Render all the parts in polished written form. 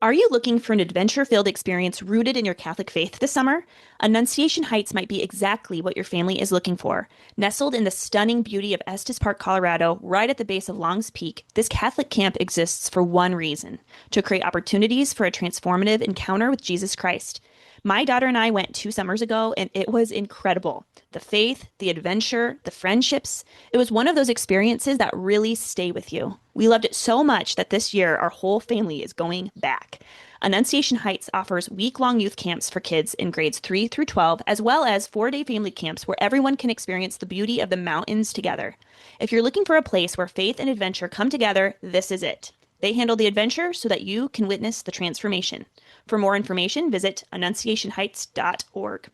Are you looking for an adventure-filled experience rooted in your Catholic faith this summer? Annunciation Heights might be exactly what your family is looking for. Nestled in the stunning beauty of Estes Park, Colorado, right at the base of Long's Peak, this Catholic camp exists for one reason: to create opportunities for a transformative encounter with Jesus Christ. My daughter and I went 2 summers ago, and it was incredible. The faith, the adventure, the friendships. It was one of those experiences that really stay with you. We loved it so much that this year our whole family is going back. Annunciation Heights offers week-long youth camps for kids in grades 3 through 12, as well as 4-day family camps where everyone can experience the beauty of the mountains together. If you're looking for a place where faith and adventure come together, this is it. They handle the adventure so that you can witness the transformation. For more information, visit annunciationheights.org.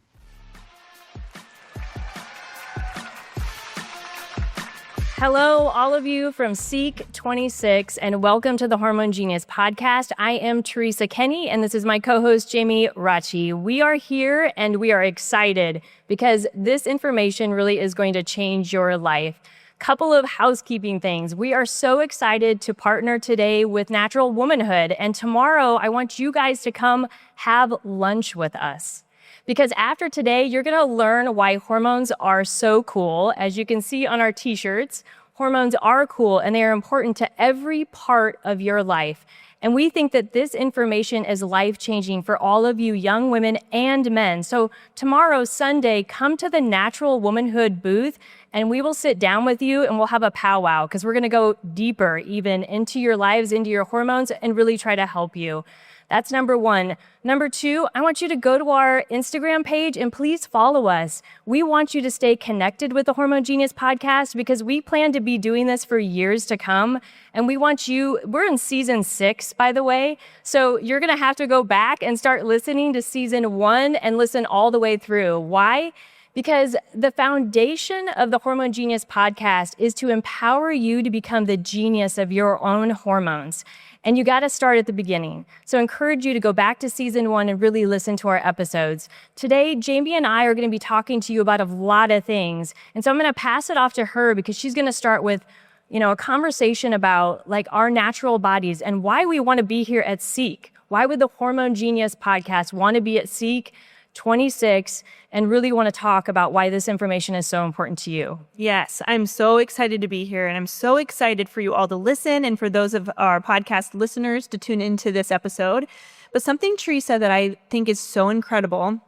Hello, all of you from SEEK26, and welcome to the Hormone Genius podcast. I am Teresa Kenny, and this is my co-host, Jamie Rachi. We are here, and we are excited because this information really is going to change your life. Couple of housekeeping things. We are so excited to partner today with Natural Womanhood, and tomorrow I want you guys to come have lunch with us. Because after today, you're going to learn why hormones are so cool. As you can see on our t-shirts, hormones are cool and they are important to every part of your life. And we think that this information is life-changing for all of you young women and men. So tomorrow, Sunday, come to the Natural Womanhood booth and we will sit down with you and we'll have a powwow because we're going to go deeper even into your lives, into your hormones, and really try to help you. That's number one. Number two, I want you to go to our Instagram page and please follow us. We want you to stay connected with the Hormone Genius podcast because we plan to be doing this for years to come. And we want you, we're in season 6, by the way. So you're going to have to go back and start listening to season 1 and listen all the way through. Why? Because the foundation of the Hormone Genius podcast is to empower you to become the genius of your own hormones. And you got to start at the beginning. So I encourage you to go back to season 1 and really listen to our episodes. Today, Jamie and I are going to be talking to you about a lot of things. And so I'm going to pass it off to her because she's going to start with, a conversation about like our natural bodies and why we want to be here at SEEK. Why would the Hormone Genius podcast want to be at SEEK26 and really want to talk about why this information is so important to you? Yes, I'm so excited to be here, and I'm so excited for you all to listen and for those of our podcast listeners to tune into this episode. But something Teresa that I think is so incredible,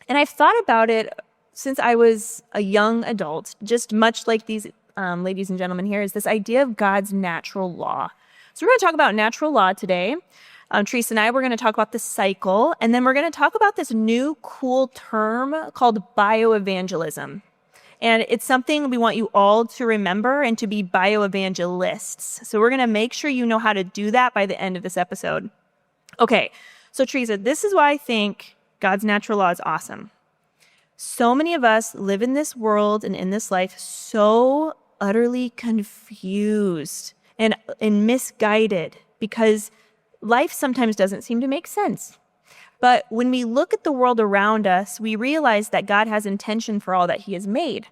and I've thought about it since I was a young adult, just much like these ladies and gentlemen here, is this idea of God's natural law. So we're going to talk about natural law today. Teresa and I, we're going to talk about the cycle, and then we're going to talk about this new cool term called BioEvangelism. And it's something we want you all to remember and to be bioevangelists. So we're going to make sure you know how to do that by the end of this episode. Okay, so Teresa, this is why I think God's natural law is awesome. So many of us live in this world and in this life so utterly confused and misguided because life sometimes doesn't seem to make sense. But when we look at the world around us, we realize that God has intention for all that he has made.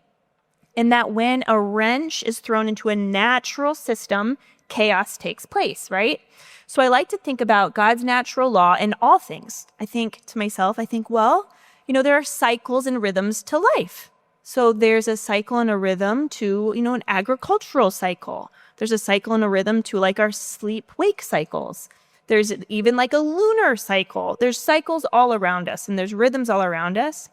And that when a wrench is thrown into a natural system, chaos takes place, right? So I like to think about God's natural law in all things. I think to myself, well, there are cycles and rhythms to life. So there's a cycle and a rhythm to, an agricultural cycle. There's a cycle and a rhythm to like our sleep-wake cycles. There's even like a lunar cycle. There's cycles all around us and there's rhythms all around us.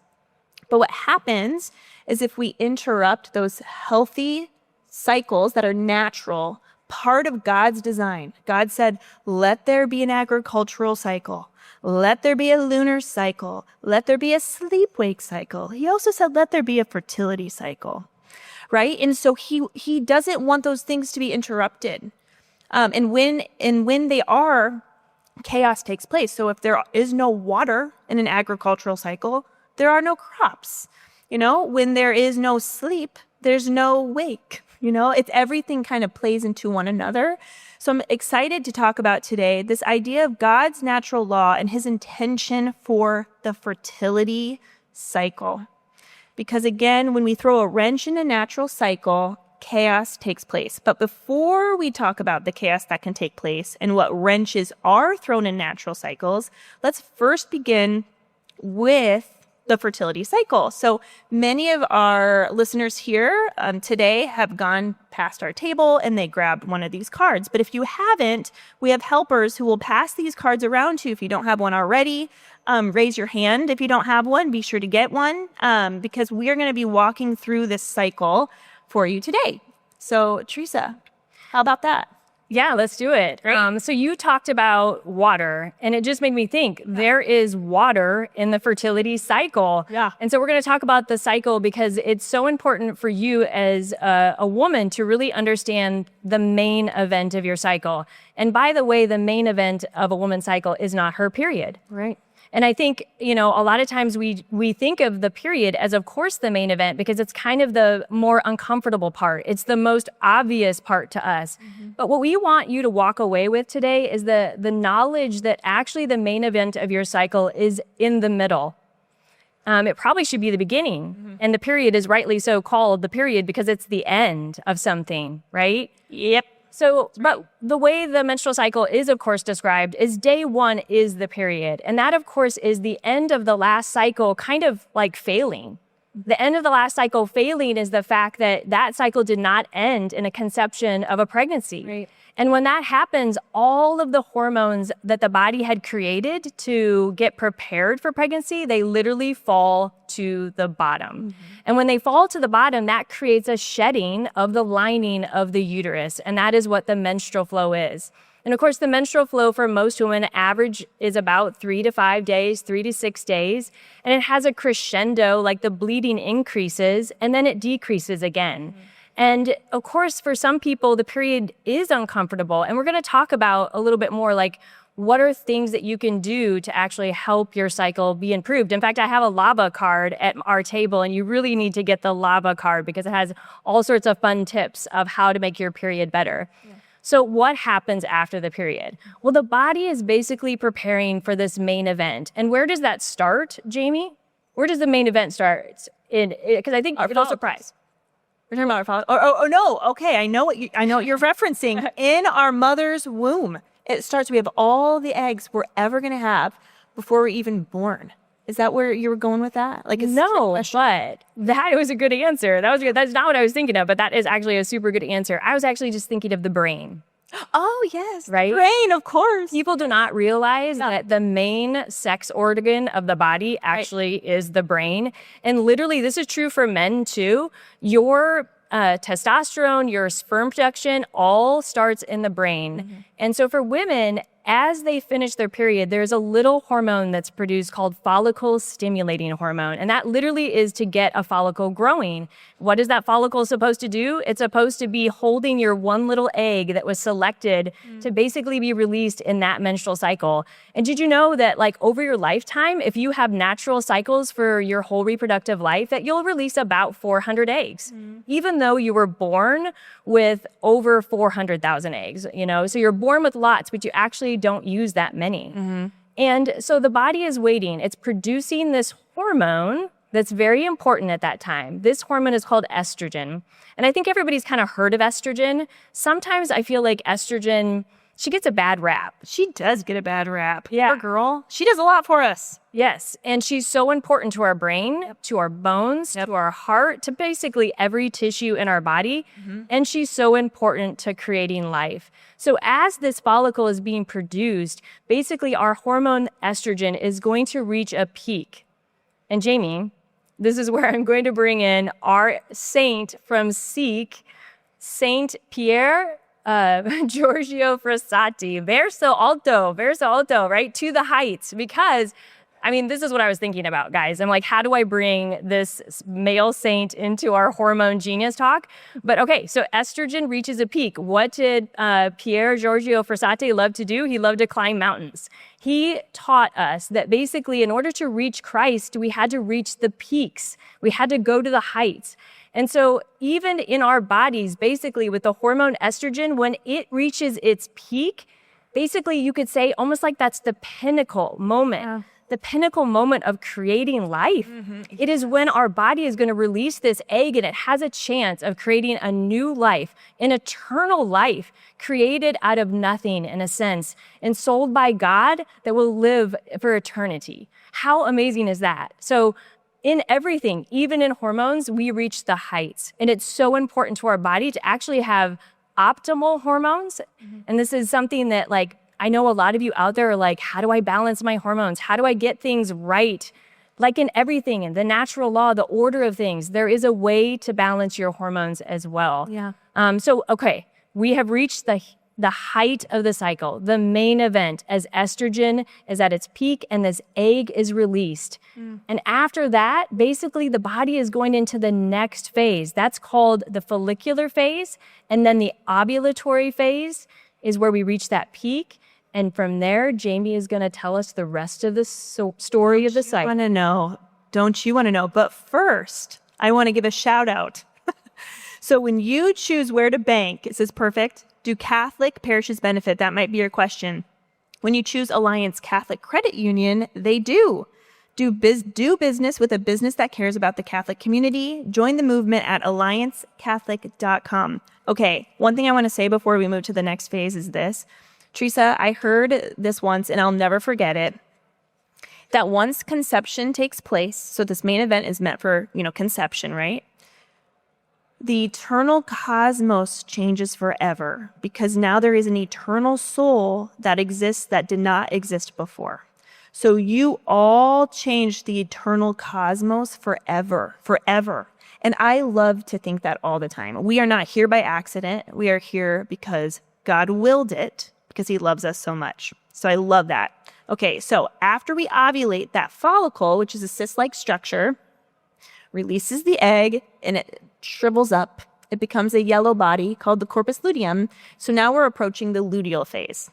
But what happens is if we interrupt those healthy cycles that are natural, part of God's design, God said, let there be an agricultural cycle. Let there be a lunar cycle. Let there be a sleep-wake cycle. He also said, let there be a fertility cycle, right? And so he doesn't want those things to be interrupted. And when they are, chaos takes place. So if there is no water in an agricultural cycle, there are no crops. When there is no sleep, there's no wake. It's everything kind of plays into one another. So I'm excited to talk about today this idea of God's natural law and his intention for the fertility cycle. Because again, when we throw a wrench in a natural cycle, chaos takes place. But before we talk about the chaos that can take place and what wrenches are thrown in natural cycles, let's first begin with the fertility cycle. So many of our listeners here today have gone past our table and they grabbed one of these cards. But if you haven't, we have helpers who will pass these cards around to you if you don't have one already. Raise your hand if you don't have one. Be sure to get one because we are going to be walking through this cycle for you today. So Teresa, how about that? Yeah, let's do it. So you talked about water, and it just made me think there is water in the fertility cycle. Yeah. And so we're going to talk about the cycle because it's so important for you as a woman to really understand the main event of your cycle. And by the way, the main event of a woman's cycle is not her period. Right. And I think, a lot of times we think of the period as, of course, the main event because it's kind of the more uncomfortable part. It's the most obvious part to us. Mm-hmm. But what we want you to walk away with today is the knowledge that actually the main event of your cycle is in the middle. It probably should be the beginning. Mm-hmm. And the period is rightly so called the period because it's the end of something, right? Yep. So, but the way the menstrual cycle is, of course, described is day one is the period. And that, of course, is the end of the last cycle kind of like failing. The end of the last cycle failing is the fact that that cycle did not end in a conception of a pregnancy. Right. And when that happens, all of the hormones that the body had created to get prepared for pregnancy, they literally fall to the bottom. Mm-hmm. And when they fall to the bottom, that creates a shedding of the lining of the uterus. And that is what the menstrual flow is. And of course, the menstrual flow for most women average is about 3 to 5 days, 3 to 6 days. And it has a crescendo, like the bleeding increases and then it decreases again. Mm-hmm. And of course, for some people, the period is uncomfortable. And we're going to talk about a little bit more like what are things that you can do to actually help your cycle be improved. In fact, I have a LABA card at our table, and you really need to get the LABA card because it has all sorts of fun tips of how to make your period better. Yeah. So what happens after the period? Well, the body is basically preparing for this main event. And where does that start, Jamie? Where does the main event start? Because I think it'll surprise. We're talking about our father. Oh no. Okay, I know what you're referencing. In our mother's womb, it starts. We have all the eggs we're ever going to have before we're even born. Is that where you were going with that? Like, no, but that was a good answer. That was good. That's not what I was thinking of, but that is actually a super good answer. I was actually just thinking of the brain. Oh, yes. Right? Brain, of course. People do not realize that the main sex organ of the body actually is the brain. And literally, this is true for men too. Your testosterone, your sperm production, all starts in the brain. Mm-hmm. And so for women, as they finish their period, there's a little hormone that's produced called follicle stimulating hormone. And that literally is to get a follicle growing. What is that follicle supposed to do? It's supposed to be holding your one little egg that was selected to basically be released in that menstrual cycle. And did you know that like over your lifetime, if you have natural cycles for your whole reproductive life, that you'll release about 400 eggs, even though you were born with over 400,000 eggs, So you're born with lots, but you actually don't use that many. Mm-hmm. And so the body is waiting. It's producing this hormone that's very important at that time. This hormone is called estrogen. And I think everybody's kind of heard of estrogen. Sometimes I feel like estrogen, she gets a bad rap. She does get a bad rap. Yeah. Poor girl. She does a lot for us. Yes. And she's so important to our brain, to our bones, to our heart, to basically every tissue in our body. Mm-hmm. And she's so important to creating life. So as this follicle is being produced, basically our hormone estrogen is going to reach a peak. And Jamie, this is where I'm going to bring in our saint from SEEK, Saint Pier Giorgio Frassati, verso alto, right? To the heights. Because, this is what I was thinking about, guys. I'm like, how do I bring this male saint into our hormone genius talk? But okay, so estrogen reaches a peak. What did Pier Giorgio Frassati love to do? He loved to climb mountains. He taught us that basically in order to reach Christ, we had to reach the peaks. We had to go to the heights. And so even in our bodies, basically with the hormone estrogen, when it reaches its peak, basically you could say almost like that's the pinnacle moment. Yeah. the pinnacle moment of creating life. It is when our body is going to release this egg and it has a chance of creating a new life, an eternal life created out of nothing in a sense and sold by God that will live for eternity. How amazing is that? So in everything, even in hormones, we reach the heights. And it's so important to our body to actually have optimal hormones. And this is something that I know a lot of you out there are like, how do I balance my hormones? How do I get things right? Like in everything, in the natural law, the order of things, there is a way to balance your hormones as well. Yeah. Okay, we have reached the height of the cycle, the main event, as estrogen is at its peak and this egg is released. And after that, basically the body is going into the next phase. That's called the follicular phase. And then the ovulatory phase is where we reach that peak. And from there, Jamie is going to tell us the rest of the story of the cycle. I want to know. Don't you want to know? But first, I want to give a shout out. So when you choose where to bank, it says perfect. Do Catholic parishes benefit? That might be your question. When you choose Alliance Catholic Credit Union, they do. Do business with a business that cares about the Catholic community. Join the movement at alliancecatholic.com. Okay, one thing I want to say before we move to the next phase is this. Teresa, I heard this once, and I'll never forget it, that once conception takes place, so this main event is meant for, conception, right? The eternal cosmos changes forever because now there is an eternal soul that exists that did not exist before. So you all change the eternal cosmos forever. And I love to think that all the time. We are not here by accident. We are here because God willed it, because he loves us so much. So I love that. Okay, so after we ovulate, that follicle, which is a cyst-like structure, releases the egg and it shrivels up. It becomes a yellow body called the corpus luteum. So now we're approaching the luteal phase.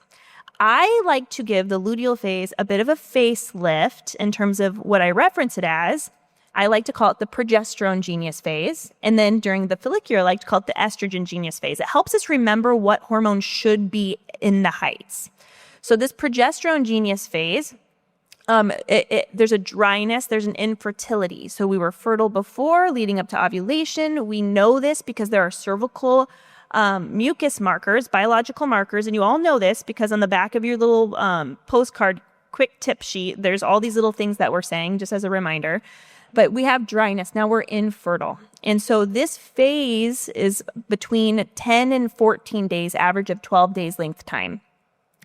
I like to give the luteal phase a bit of a facelift in terms of what I reference it as. I like to call it the progesterone genius phase. And then during the follicular, I like to call it the estrogen genius phase. It helps us remember what hormone should be in the heights. So this progesterone genius phase, there's a dryness, there's an infertility. So we were fertile before, leading up to ovulation. We know this because there are cervical mucus markers, biological markers, and you all know this because on the back of your little postcard quick tip sheet, there's all these little things that we're saying, just as a reminder. But we have dryness. Now we're infertile. And so this phase is between 10 and 14 days, average of 12 days length time.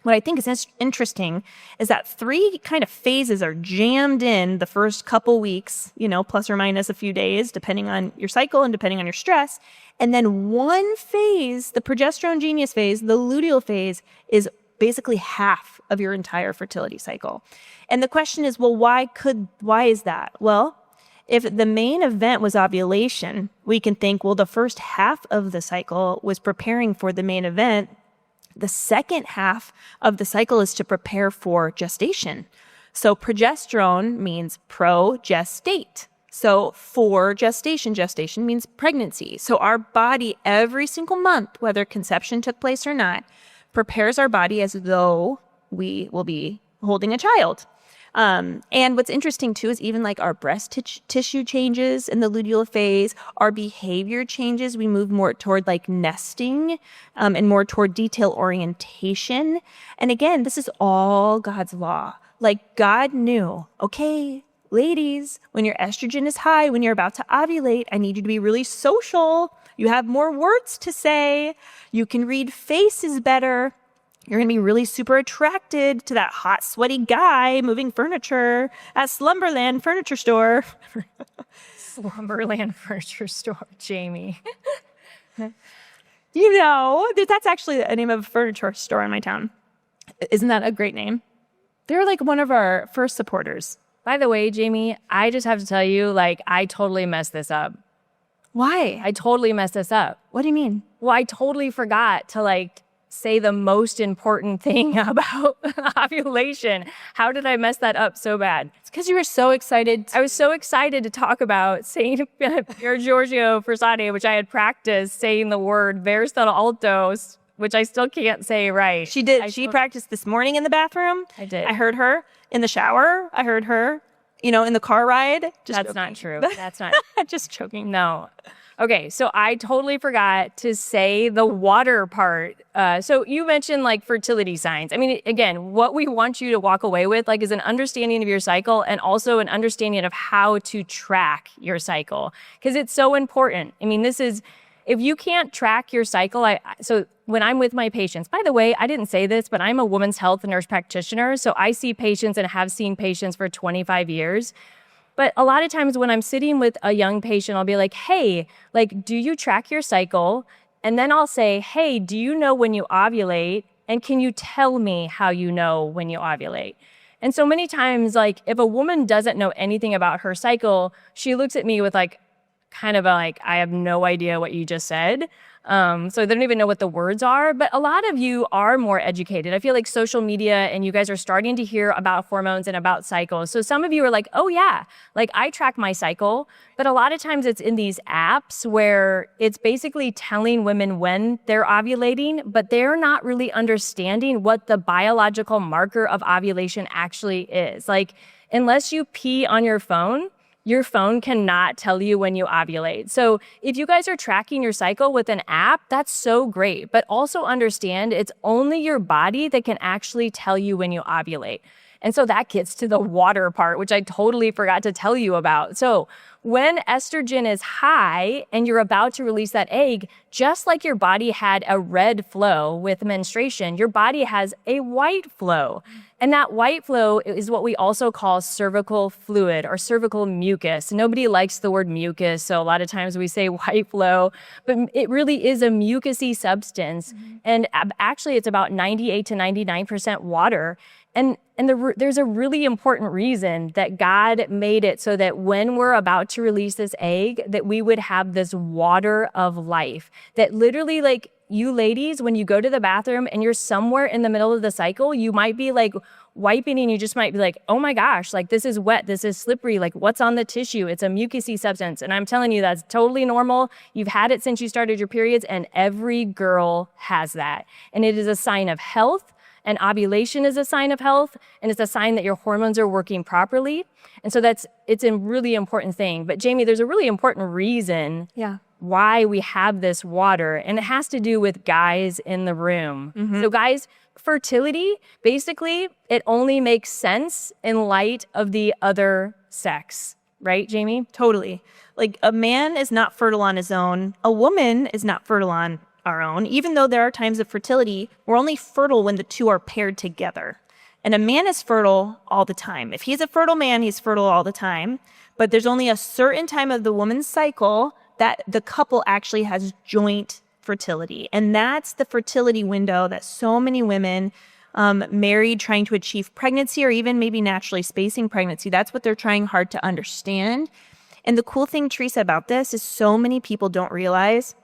What I think is interesting is that 3 kind of phases are jammed in the first couple weeks, plus or minus a few days, depending on your cycle and depending on your stress. And then one phase, the progesterone genius phase, the luteal phase, is basically half of your entire fertility cycle. And the question is, well, why is that? Well, if the main event was ovulation, we can think, well, the first half of the cycle was preparing for the main event. The second half of the cycle is to prepare for gestation. So progesterone means progestate. So for gestation means pregnancy. So our body every single month, whether conception took place or not, prepares our body as though we will be holding a child. And what's interesting too is even like our breast tissue changes in the luteal phase, our behavior changes. We move more toward like nesting and more toward detail orientation. And again, this is all God's law. Like God knew, okay, ladies, when your estrogen is high, when you're about to ovulate, I need you to be really social. You have more words to say. You can read faces better. You're going to be really super attracted to that hot, sweaty guy moving furniture at Slumberland Furniture Store. Slumberland Furniture Store, Jamie. That's actually the name of a furniture store in my town. Isn't that a great name? They're like one of our first supporters. By the way, Jamie, I just have to tell you, I totally messed this up. Why? I totally messed this up. What do you mean? Well, I totally forgot to say the most important thing about ovulation. How did I mess that up so bad? It's because you were so excited. I was so excited to talk about Saint Pier Giorgio Frassati, which I had practiced saying the word Verus Alto which I still can't say right. She did. She practiced this morning in the bathroom. I did. I heard her in the shower. I heard her, in the car ride. That's not true. That's not. Just joking. No. Okay, so I totally forgot to say the water part. So you mentioned like fertility signs. I mean, again, what we want you to walk away with is an understanding of your cycle and also an understanding of how to track your cycle, because it's so important. I mean, if you can't track your cycle, so when I'm with my patients, by the way, I didn't say this, but I'm a women's health nurse practitioner. So I see patients and have seen patients for 25 years. But a lot of times when I'm sitting with a young patient, I'll be like, hey, do you track your cycle? And then I'll say, hey, do you know when you ovulate? And can you tell me how you know when you ovulate? And so many times, if a woman doesn't know anything about her cycle, she looks at me with kind of I have no idea what you just said. So they don't even know what the words are. But a lot of you are more educated. I feel like social media and you guys are starting to hear about hormones and about cycles. So some of you are like, oh yeah, I track my cycle. But a lot of times it's in these apps where it's basically telling women when they're ovulating, but they're not really understanding what the biological marker of ovulation actually is. Unless you pee on your phone cannot tell you when you ovulate. So if you guys are tracking your cycle with an app, that's so great. But also understand it's only your body that can actually tell you when you ovulate. And so that gets to the water part, which I totally forgot to tell you about. So when estrogen is high and you're about to release that egg, just like your body had a red flow with menstruation, your body has a white flow. And that white flow is what we also call cervical fluid or cervical mucus. Nobody likes the word mucus, so a lot of times we say white flow, but it really is a mucousy substance. Mm-hmm. And actually it's about 98 to 99% water. And there's a really important reason that God made it so that when we're about to release this egg, that we would have this water of life. That literally, you ladies, when you go to the bathroom and you're somewhere in the middle of the cycle, you might be wiping and you just might be like, oh my gosh, this is wet, this is slippery, what's on the tissue? It's a mucousy substance. And I'm telling you, that's totally normal. You've had it since you started your periods, and every girl has that. And it is a sign of health. And ovulation is a sign of health, and it's a sign that your hormones are working properly. And so it's a really important thing. But Jamie, there's a really important reason why we have this water, and it has to do with guys in the room. Mm-hmm. So guys, fertility, basically, it only makes sense in light of the other sex. Right, Jamie? Totally. A man is not fertile on his own. A woman is not fertile on our own. Even though there are times of fertility, we're only fertile when the two are paired together. And a man is fertile all the time. If he's a fertile man, he's fertile all the time. But there's only a certain time of the woman's cycle that the couple actually has joint fertility. And that's the fertility window that so many women married trying to achieve pregnancy or even maybe naturally spacing pregnancy, that's what they're trying hard to understand. And the cool thing, Teresa, about this is so many people don't realize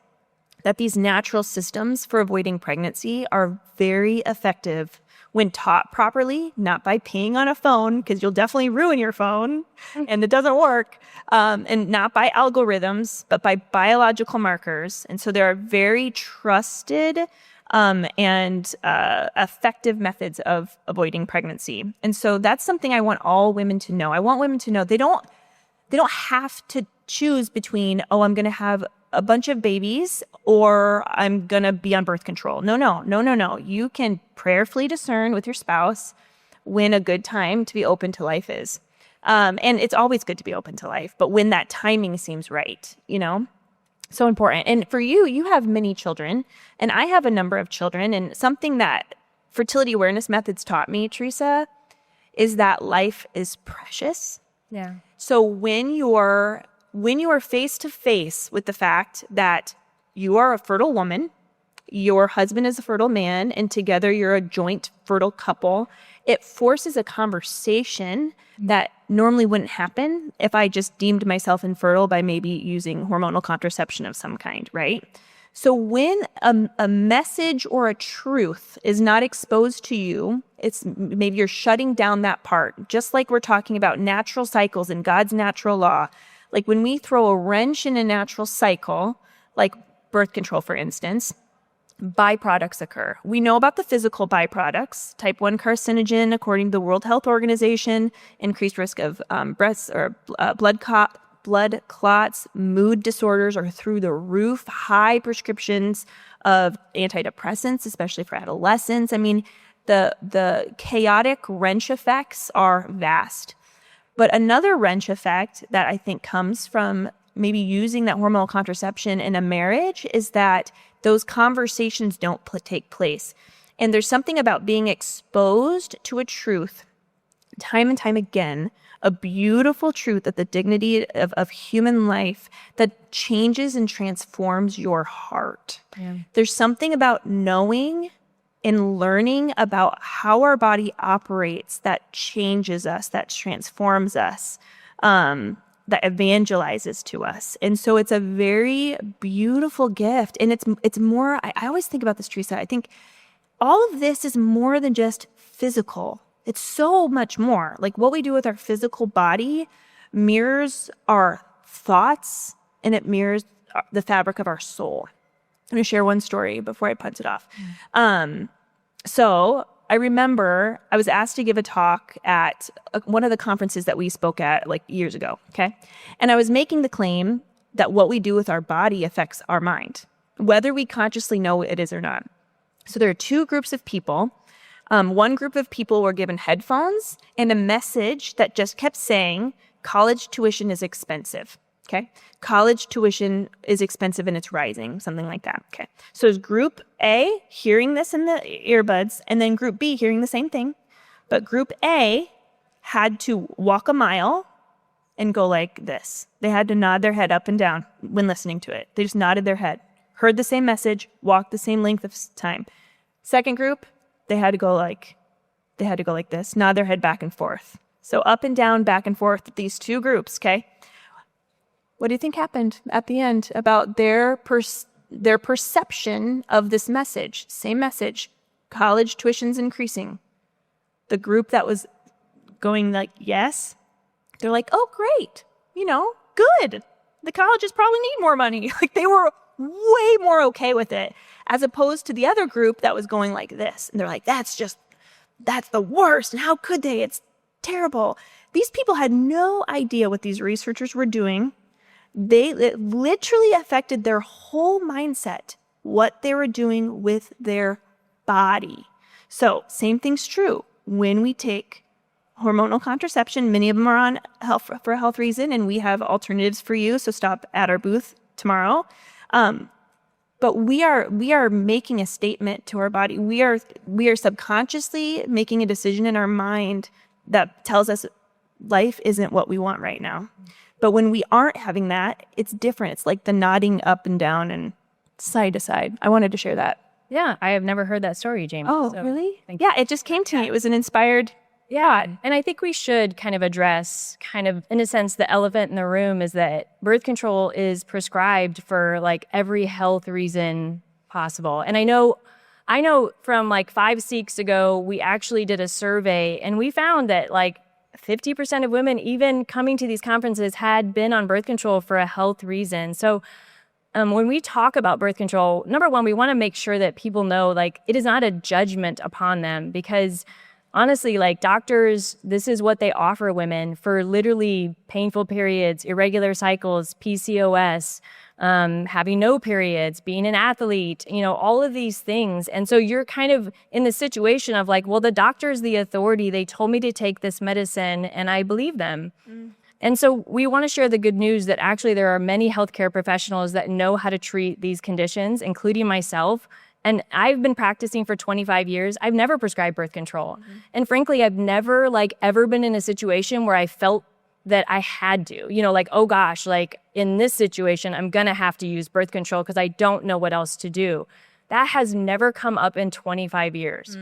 that these natural systems for avoiding pregnancy are very effective when taught properly, not by peeing on a phone, because you'll definitely ruin your phone and it doesn't work, and not by algorithms, but by biological markers. And so there are very trusted and effective methods of avoiding pregnancy. And so that's something I want all women to know. I want women to know they don't have to choose between, I'm going to have a bunch of babies or I'm going to be on birth control. No. You can prayerfully discern with your spouse when a good time to be open to life is. And it's always good to be open to life, but when that timing seems right, so important. And for you, you have many children and I have a number of children, and something that fertility awareness methods taught me, Teresa, is that life is precious. Yeah. So when you are face to face with the fact that you are a fertile woman, your husband is a fertile man, and together you're a joint fertile couple, it forces a conversation that normally wouldn't happen if I just deemed myself infertile by maybe using hormonal contraception of some kind, right? So when a message or a truth is not exposed to you, it's maybe you're shutting down that part, just like we're talking about natural cycles and God's natural law. Like when we throw a wrench in a natural cycle, like birth control, for instance, byproducts occur. We know about the physical byproducts. Type 1 carcinogen, according to the World Health Organization, increased risk of blood clots, mood disorders are through the roof, high prescriptions of antidepressants, especially for adolescents. I mean, the chaotic wrench effects are vast. But another wrench effect that I think comes from maybe using that hormonal contraception in a marriage is that those conversations don't take place. And there's something about being exposed to a truth time and time again, a beautiful truth that the dignity of human life that changes and transforms your heart. Yeah. There's something about knowing and learning about how our body operates that changes us, that transforms us, that evangelizes to us. And so it's a very beautiful gift. And it's more, I always think about this, Teresa. I think all of this is more than just physical. It's so much more. Like what we do with our physical body mirrors our thoughts and it mirrors the fabric of our soul. I'm going to share one story before I punt it off. So I remember I was asked to give a talk at one of the conferences that we spoke at like years ago, okay? And I was making the claim that what we do with our body affects our mind, whether we consciously know it is or not. So there are two groups of people. One group of people were given headphones and a message that just kept saying, college tuition is expensive, okay? College tuition is expensive and it's rising, something like that, okay? So there's group A hearing this in the earbuds and then group B hearing the same thing. But group A had to walk a mile and go like this. They had to nod their head up and down when listening to it. They just nodded their head, heard the same message, walked the same length of time. Second group, they had to go like this, nod their head back and forth. So up and down, back and forth, these two groups, okay? What do you think happened at the end about their perception of this message? Same message, college tuition's increasing. The group that was going like, yes, they're like, oh, great, good. The colleges probably need more money. Like they were way more okay with it, as opposed to the other group that was going like this. And they're like, that's the worst. And how could they? It's terrible. These people had no idea what these researchers were doing. It literally affected their whole mindset, what they were doing with their body. So same thing's true. When we take hormonal contraception, many of them are on for a health reason, and we have alternatives for you. So stop at our booth tomorrow. But we are making a statement to our body. We are subconsciously making a decision in our mind that tells us life isn't what we want right now. But when we aren't having that, it's different. It's like the nodding up and down and side to side. I wanted to share that. Yeah, I have never heard that story, Jamie. Oh, so, really? Yeah, it just came to me. It was an inspired thought. And I think we should kind of address in a sense, the elephant in the room is that birth control is prescribed for like every health reason possible. And I know from like 5 SEEKs ago, we actually did a survey and we found that like 50% of women, even coming to these conferences, had been on birth control for a health reason. So when we talk about birth control, number one, we want to make sure that people know like it is not a judgment upon them, because honestly, like doctors, this is what they offer women for literally painful periods, irregular cycles, PCOS, having no periods, being an athlete, all of these things. And so you're kind of in the situation of like, well, the doctor's the authority. They told me to take this medicine and I believe them. And so we want to share the good news that actually there are many healthcare professionals that know how to treat these conditions, including myself. And I've been practicing for 25 years. I've never prescribed birth control. And frankly, I've never ever been in a situation where I felt that I had to, oh gosh, in this situation, I'm going to have to use birth control because I don't know what else to do. That has never come up in 25 years.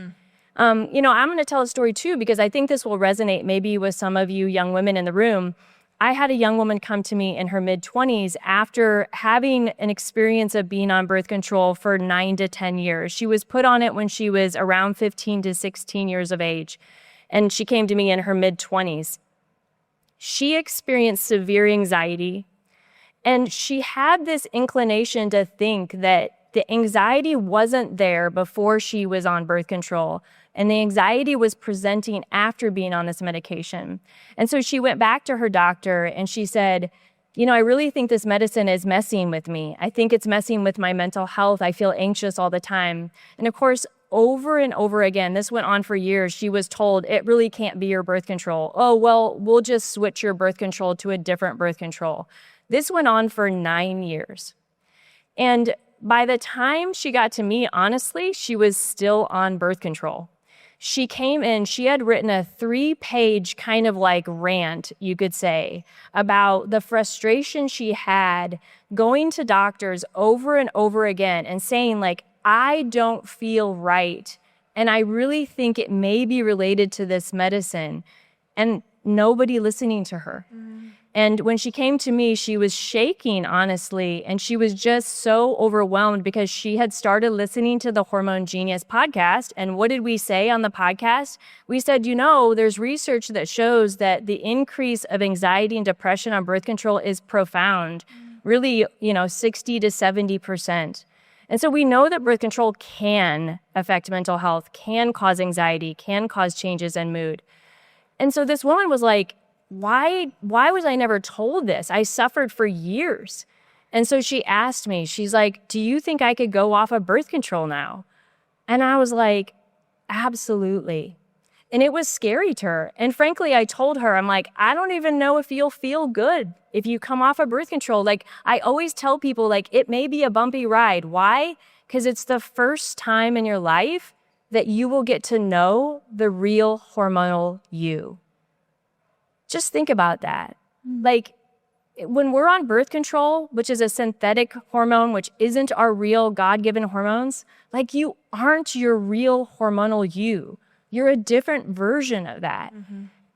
I'm going to tell a story too, because I think this will resonate maybe with some of you young women in the room. I had a young woman come to me in her mid-20s after having an experience of being on birth control for 9 to 10 years. She was put on it when she was around 15 to 16 years of age, and she came to me in her mid-20s. She experienced severe anxiety, and she had this inclination to think that the anxiety wasn't there before she was on birth control, and the anxiety was presenting after being on this medication. And so she went back to her doctor and she said, I really think this medicine is messing with me. I think it's messing with my mental health. I feel anxious all the time. And of course, over and over again, this went on for years, she was told it really can't be your birth control. Oh, well, we'll just switch your birth control to a different birth control. This went on for 9 years. And by the time she got to me, honestly, she was still on birth control. She came in, she had written a 3-page kind of like rant, you could say, about the frustration she had going to doctors over and over again and saying like, I don't feel right. And I really think it may be related to this medicine. And nobody listening to her. And when she came to me, she was shaking, honestly, and she was just so overwhelmed because she had started listening to the Hormone Genius podcast. And what did we say on the podcast? We said, there's research that shows that the increase of anxiety and depression on birth control is profound, really, 60 to 70%. And so we know that birth control can affect mental health, can cause anxiety, can cause changes in mood. And so this woman was like, why was I never told this? I suffered for years. And so she asked me, she's like, do you think I could go off of birth control now? And I was like, absolutely. And it was scary to her. And frankly, I told her, I'm like, I don't even know if you'll feel good if you come off of birth control. Like, I always tell people, like, it may be a bumpy ride. Why? Because it's the first time in your life that you will get to know the real hormonal you. Just think about that. Like, when we're on birth control, which is a synthetic hormone, which isn't our real God-given hormones, like, you aren't your real hormonal you. You're a different version of that.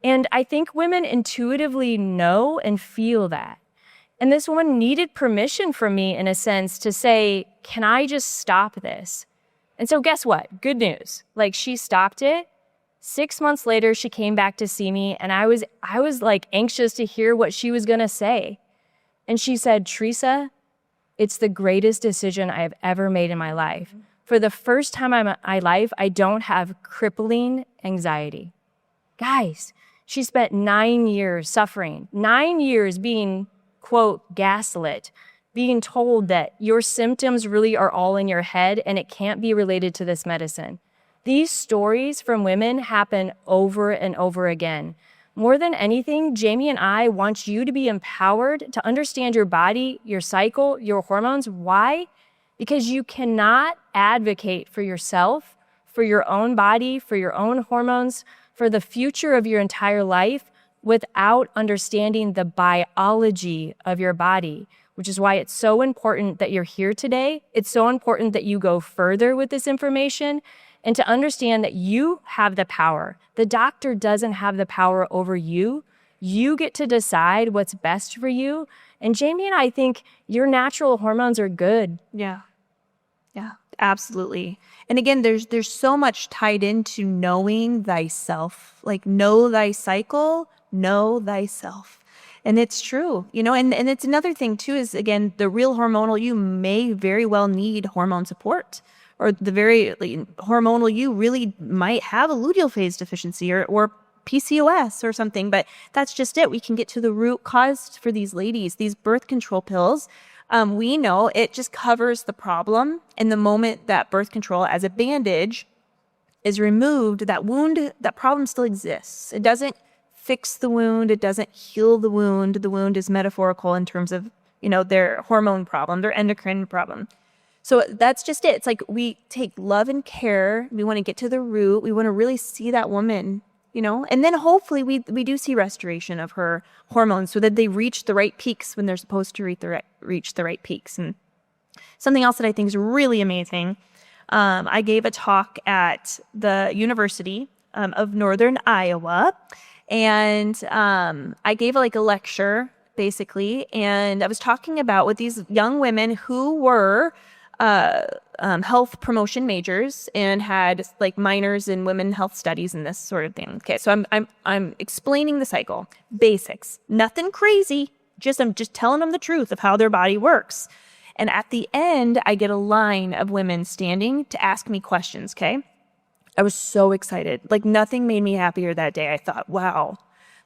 And I think women intuitively know and feel that. And this woman needed permission from me, in a sense, to say, can I just stop this? And so guess what? Good news. Like, she stopped it. 6 months later, she came back to see me, and I was like anxious to hear what she was going to say. And she said, Teresa, it's the greatest decision I have ever made in my life. For the first time in my life, I don't have crippling anxiety. Guys, she spent 9 years suffering, 9 years being, quote, gaslit, being told that your symptoms really are all in your head and it can't be related to this medicine. These stories from women happen over and over again. More than anything, Jamie and I want you to be empowered to understand your body, your cycle, your hormones. Why? Because you cannot advocate for yourself, for your own body, for your own hormones, for the future of your entire life without understanding the biology of your body, which is why it's so important that you're here today. It's so important that you go further with this information and to understand that you have the power. The doctor doesn't have the power over you. You get to decide what's best for you. And Jamie and I think your natural hormones are good. Yeah, absolutely. And again, there's so much tied into knowing thyself, like know thy cycle, know thyself. And it's true, and it's another thing too, is again, the real hormonal you may very well need hormone support, or the very hormonal you really might have a luteal phase deficiency or PCOS or something, but that's just it. We can get to the root cause for these ladies, these birth control pills. We know it just covers the problem. And the moment that birth control as a bandage is removed, that wound, that problem still exists. It doesn't fix the wound. It doesn't heal the wound. The wound is metaphorical in terms of, their hormone problem, their endocrine problem. So that's just it. It's like we take love and care. We want to get to the root. We want to really see that woman, and then hopefully we do see restoration of her hormones so that they reach the right peaks when they're supposed to reach the right peaks. And something else that I think is really amazing, I gave a talk at the University of Northern Iowa, and I gave a lecture basically, and I was talking about with these young women who were health promotion majors and had minors in women health studies and this sort of thing. Okay, so I'm explaining the cycle, basics, nothing crazy. I'm just telling them the truth of how their body works. And at the end, I get a line of women standing to ask me questions, okay? I was so excited. Like, nothing made me happier that day. I thought, wow,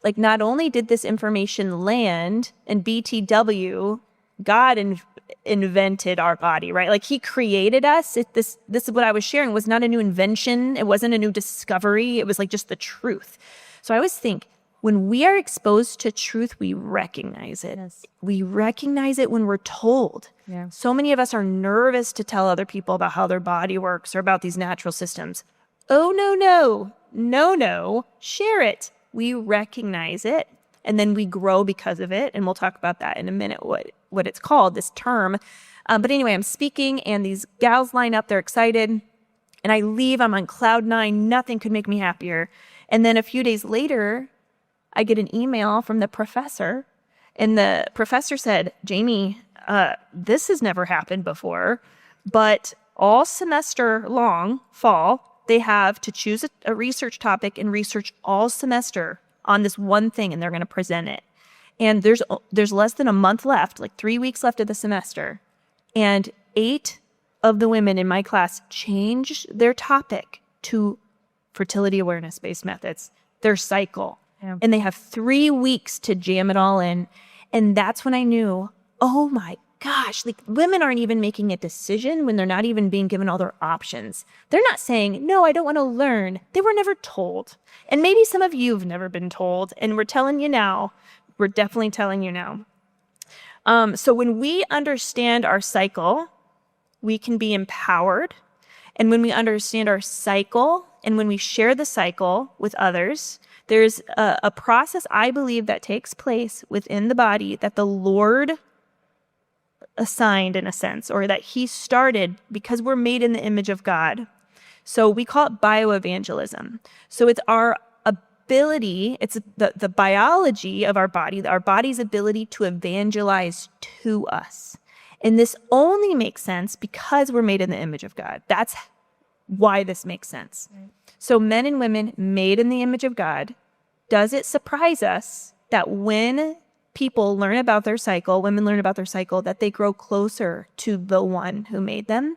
like, not only did this information land in BTW, God invented our body, right? Like, he created us. This is what I was sharing, was not a new invention. It wasn't a new discovery. It was like just the truth. So I always think, when we are exposed to truth, we recognize it. Yes. We recognize it when we're told. Yeah. So many of us are nervous to tell other people about how their body works or about these natural systems. Oh, no, share it. We recognize it, and then we grow because of it. And we'll talk about that in a minute, what it's called, this term. But anyway, I'm speaking, and these gals line up. They're excited. And I leave. I'm on cloud 9. Nothing could make me happier. And then a few days later, I get an email from the professor, and the professor said, Jamie, this has never happened before, but all semester long, fall, they have to choose a research topic and research all semester on this one thing, and they're going to present it. And there's less than a month left, like 3 weeks left of the semester, and 8 of the women in my class changed their topic to fertility awareness-based methods, their cycle. Yeah. And they have 3 weeks to jam it all in. And that's when I knew, oh my gosh, like, women aren't even making a decision when they're not even being given all their options. They're not saying, no, I don't want to learn. They were never told. And maybe some of you have never been told, and we're telling you now. We're definitely telling you now. So when we understand our cycle, we can be empowered. And when we understand our cycle, and when we share the cycle with others, there's a process, I believe, that takes place within the body that the Lord assigned, in a sense, or that he started because we're made in the image of God. So we call it BioEvangelism. So it's our ability, it's the biology of our body's ability to evangelize to us. And this only makes sense because we're made in the image of God. That's why this makes sense. Right. So men and women made in the image of God, does it surprise us that when people learn about their cycle, women learn about their cycle, that they grow closer to the one who made them?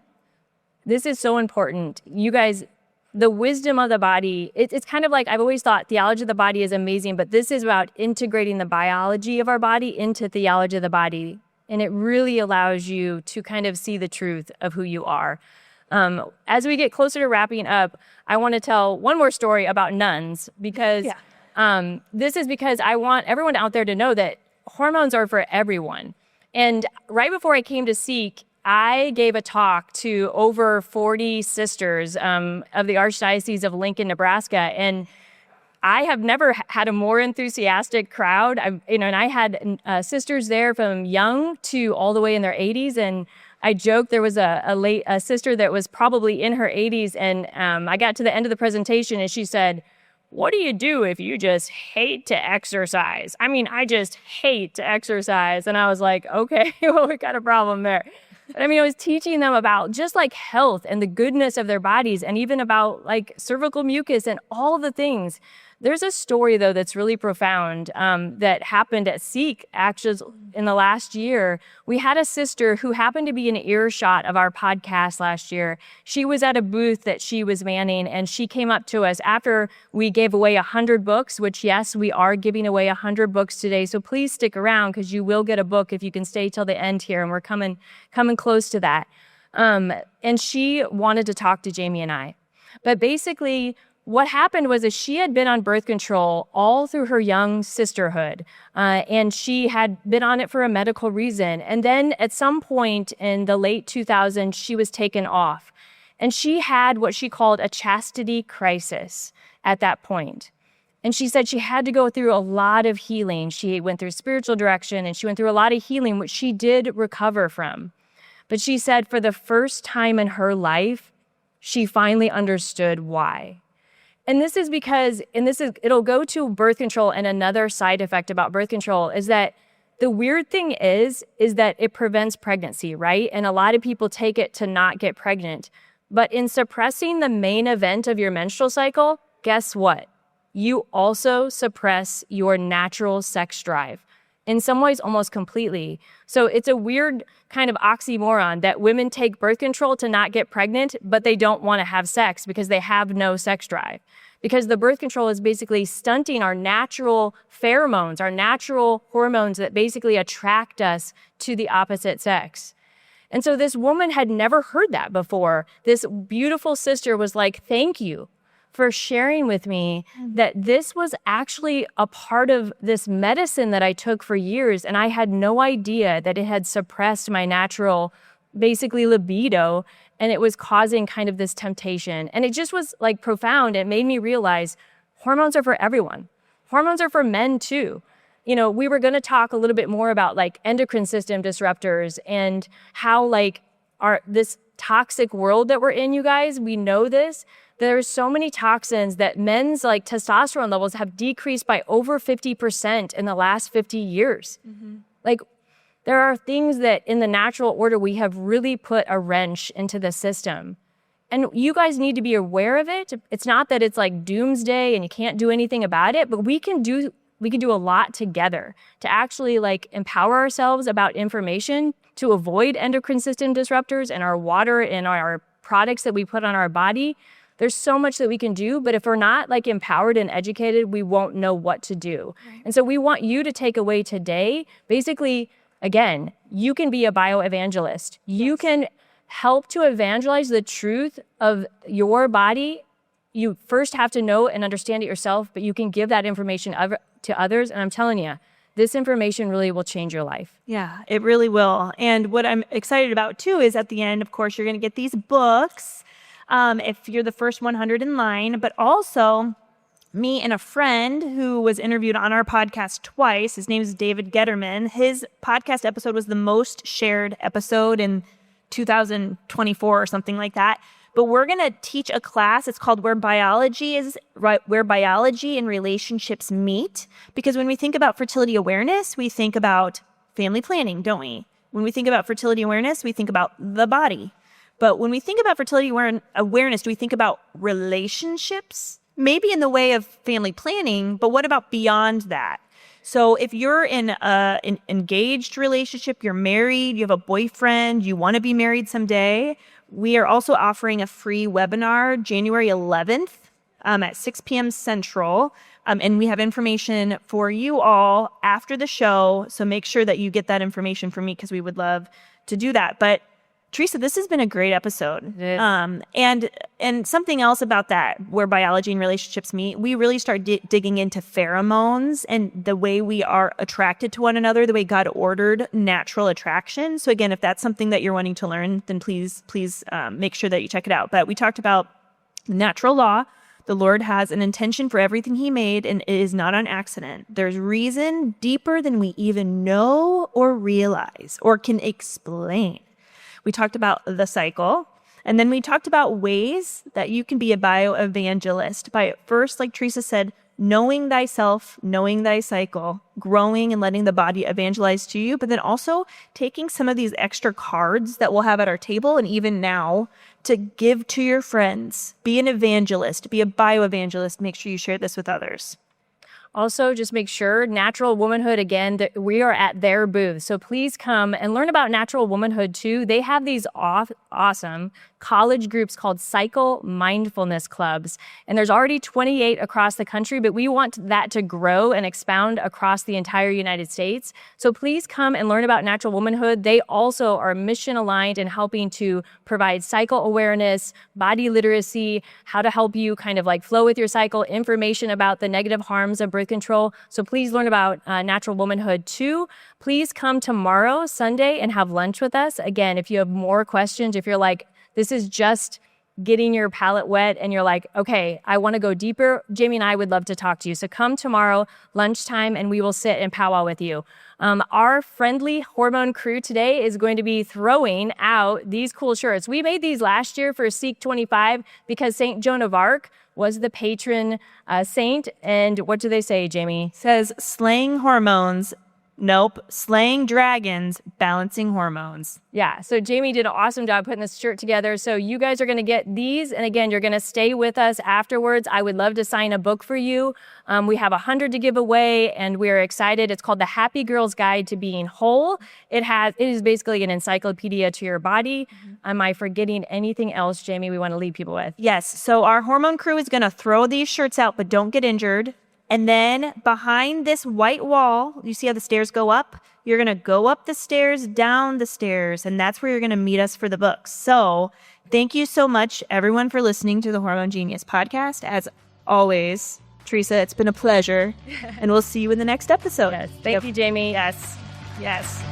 This is so important. You guys, the wisdom of the body, it's kind of like, I've always thought theology of the body is amazing, but this is about integrating the biology of our body into theology of the body. And it really allows you to kind of see the truth of who you are. As we get closer to wrapping up, I want to tell one more story about nuns, because this is because I want everyone out there to know that hormones are for everyone. And right before I came to Seek, I gave a talk to over 40 sisters of the Archdiocese of Lincoln, Nebraska, and I have never had a more enthusiastic crowd. And I had sisters there from young to all the way in their 80s, and I joked there was a sister that was probably in her 80s, and I got to the end of the presentation, and she said, "What do you do if you just hate to exercise? I mean, I just hate to exercise." And I was like, okay, well, we got a problem there. But I was teaching them about just like health and the goodness of their bodies, and even about like cervical mucus and all the things. There's a story, though, that's really profound that happened at Seek, actually, in the last year. We had a sister who happened to be in earshot of our podcast last year. She was at a booth that she was manning, and she came up to us after we gave away 100 books, which, yes, we are giving away 100 books today. So please stick around, because you will get a book if you can stay till the end here, and we're coming close to that. And she wanted to talk to Jamie and I. But basically, what happened was that she had been on birth control all through her young sisterhood, and she had been on it for a medical reason. And then at some point in the late 2000s, she was taken off. And she had what she called a chastity crisis at that point. And she said she had to go through a lot of healing. She went through spiritual direction, and she went through a lot of healing, which she did recover from. But she said for the first time in her life, she finally understood why. And this is because, it'll go to birth control, and another side effect about birth control is that the weird thing is that it prevents pregnancy, right? And a lot of people take it to not get pregnant. But in suppressing the main event of your menstrual cycle, guess what? You also suppress your natural sex drive. in some ways almost completely. So it's a weird kind of oxymoron that women take birth control to not get pregnant, but they don't want to have sex because they have no sex drive. Because the birth control is basically stunting our natural pheromones, our natural hormones that basically attract us to the opposite sex. And so this woman had never heard that before. This beautiful sister was like, thank you for sharing with me that this was actually a part of this medicine that I took for years. And I had no idea that it had suppressed my natural, basically libido. And it was causing kind of this temptation. And it just was like profound. It made me realize hormones are for everyone. Hormones are for men too. You know, we were going to talk a little bit more about like endocrine system disruptors and how like this toxic world that we're in, you guys, we know this. There's so many toxins that men's like testosterone levels have decreased by over 50% in the last 50 years. Like there are things that in the natural order, we have really put a wrench into the system. And you guys need to be aware of it. It's not that it's like doomsday and you can't do anything about it, but we can do a lot together to actually like empower ourselves about information to avoid endocrine system disruptors in our water and our products that we put on our body. There's so much that we can do, but if we're not like empowered and educated, we won't know what to do. Right. And so we want you to take away today, basically, again, you can be a bioevangelist. You can help to evangelize the truth of your body. You first have to know and understand it yourself, but you can give that information to others. And I'm telling you, this information really will change your life. Yeah, it really will. And what I'm excited about too is at the end, of course, you're going to get these books. If you're the first 100 in line, but also me and a friend who was interviewed on our podcast twice. His name is David Getterman. His podcast episode was the most shared episode in 2024 or something like that. But we're going to teach a class. It's called Where Biology and Relationships Meet. Because when we think about fertility awareness, we think about family planning, don't we? When we think about fertility awareness, we think about the body. But when we think about fertility awareness, do we think about relationships? Maybe in the way of family planning, but what about beyond that? So if you're in an engaged relationship, you're married, you have a boyfriend, you want to be married someday, we are also offering a free webinar January 11th at 6 p.m. Central. And we have information for you all after the show. So make sure that you get that information from me because we would love to do that. But Teresa, this has been a great episode. And something else about that, where biology and relationships meet, we really start digging into pheromones and the way we are attracted to one another, the way God ordered natural attraction. So again, if that's something that you're wanting to learn, then please make sure that you check it out. But we talked about natural law. The Lord has an intention for everything he made, and it is not on accident. There's reason deeper than we even know or realize or can explain. We talked about the cycle, and then we talked about ways that you can be a bioevangelist by first, like Teresa said, knowing thyself, knowing thy cycle, growing and letting the body evangelize to you, but then also taking some of these extra cards that we'll have at our table and even now to give to your friends. Be an evangelist, be a bioevangelist. Make sure you share this with others. Also, just make sure Natural Womanhood, again, that we are at their booth. So please come and learn about Natural Womanhood too. They have these awesome college groups called Cycle Mindfulness Clubs. And there's already 28 across the country, but we want that to grow and expound across the entire United States. So please come and learn about Natural Womanhood. They also are mission aligned in helping to provide cycle awareness, body literacy, how to help you kind of like flow with your cycle, information about the negative harms of birth control. So please learn about Natural Womanhood too. Please come tomorrow, Sunday, and have lunch with us. Again, if you have more questions, if you're like, this is just getting your palate wet and you're like, okay, I want to go deeper, Jamie and I would love to talk to you. So come tomorrow, lunchtime, and we will sit and powwow with you. Our friendly Hormone crew today is going to be throwing out these cool shirts. We made these last year for SEEK26 because St. Joan of Arc was the patron saint. And what do they say, Jamie? It says, slaying hormones, Nope. Slaying dragons, balancing hormones. Yeah, so Jamie did an awesome job putting this shirt together. So you guys are going to get these. And again, you're going to stay with us afterwards. I would love to sign a book for you. We have 100 to give away, and we're excited. It's called The Happy Girl's Guide to Being Whole. It is basically an encyclopedia to your body. Am I forgetting anything else, Jamie, we want to leave people with? Yes. So our hormone crew is going to throw these shirts out, but don't get injured. And then behind this white wall, you see how the stairs go up? You're going to go up the stairs, down the stairs, and that's where you're going to meet us for the books. So thank you so much, everyone, for listening to the Hormone Genius podcast. As always, Teresa, it's been a pleasure, and we'll see you in the next episode. Yes. Thank you, Jamie. Yes. Yes.